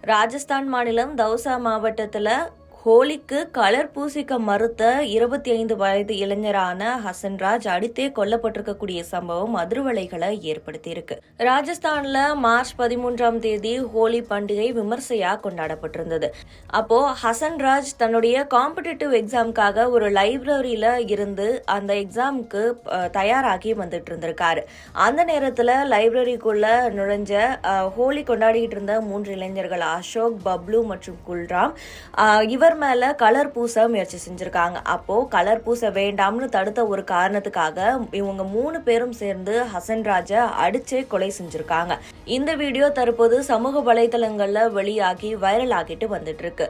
ராஜஸ்தான் மாநிலம் தௌசா மாவட்டத்தில் ஹோலிக்கு கலர் பூசிக்க மறுத்த 25 வயது இளைஞரான ஹசன்ராஜ் அடித்தே கொல்லப்பட்டிருக்கக்கூடிய சம்பவம் அதிர்வலைகளை ஏற்படுத்தியிருக்கு. ராஜஸ்தான்ல மார்ச் 13ஆம் தேதி ஹோலி பண்டிகை விமர்சையா கொண்டாடப்பட்டிருந்தது. அப்போ ஹசன்ராஜ் தன்னுடைய காம்படிட்டிவ் எக்ஸாமுக்காக ஒரு லைப்ரரியில இருந்து அந்த எக்ஸாமுக்கு தயாராகி வந்துட்டு இருந்திருக்காரு. அந்த நேரத்துல லைப்ரரிக்குள்ள நுழைஞ்ச ஹோலி கொண்டாடிட்டு இருந்த 3 இளைஞர்கள் அசோக், பப்ளு மற்றும் குல்ராம் இவர் மேல கலர் பூச முயற்சி செஞ்சிருக்காங்க. அப்போ கலர் பூச வேண்டாம்னு தடுத்த ஒரு காரணத்துக்காக இவங்க 3 பேரும் சேர்ந்து ஹசன்ராஜ அடிச்சே கொலை செஞ்சிருக்காங்க. இந்த வீடியோ தற்போது சமூக வலைதளங்கள்ல வெளியாகி வைரல் ஆகிட்டு வந்துட்டு இருக்கு.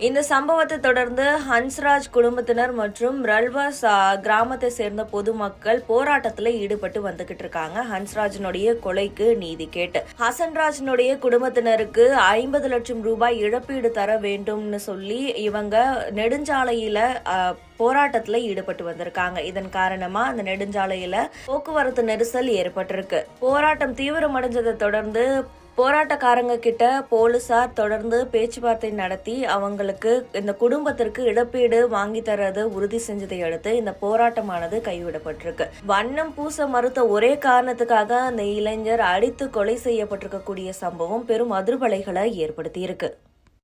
இந்த சம்பவத்தை தொடர்ந்து ஹன்ஸ்ராஜ் குடும்பத்தினர் மற்றும் ரல்வாஸ் கிராமத்தை சேர்ந்த பொதுமக்கள் போராட்டத்தில் ஈடுபட்டு வந்துகிட்டு இருக்காங்க. ஹன்ஸ்ராஜனுடைய கொலைக்கு நீதி கேட்டு ஹசன்ராஜனுடைய குடும்பத்தினருக்கு 50 லட்சம் ரூபாய் இழப்பீடு தர வேண்டும்னு சொல்லி இவங்க நெடுஞ்சாலையில போராட்டத்துல ஈடுபட்டு வந்திருக்காங்க. இதன் காரணமா அந்த நெடுஞ்சாலையில போக்குவரத்து நெரிசல் ஏற்பட்டிருக்கு. போராட்டம் தீவிரமடைஞ்சதை தொடர்ந்து போராட்டக்காரங்க கிட்ட போலீசார் தொடர்ந்து பேச்சுவார்த்தை நடத்தி அவங்களுக்கு இந்த குடும்பத்திற்கு இழப்பீடு வாங்கி தரது உறுதி செஞ்சதை அடுத்து இந்த போராட்டமானது கைவிடப்பட்டிருக்கு. வண்ணம் பூச மறுத்த ஒரே காரணத்துக்காக அந்த இளைஞர் அடித்து கொலை செய்யப்பட்டிருக்கக்கூடிய சம்பவம் பெரும் அதிர்வலைகளை ஏற்படுத்தி இருக்கு.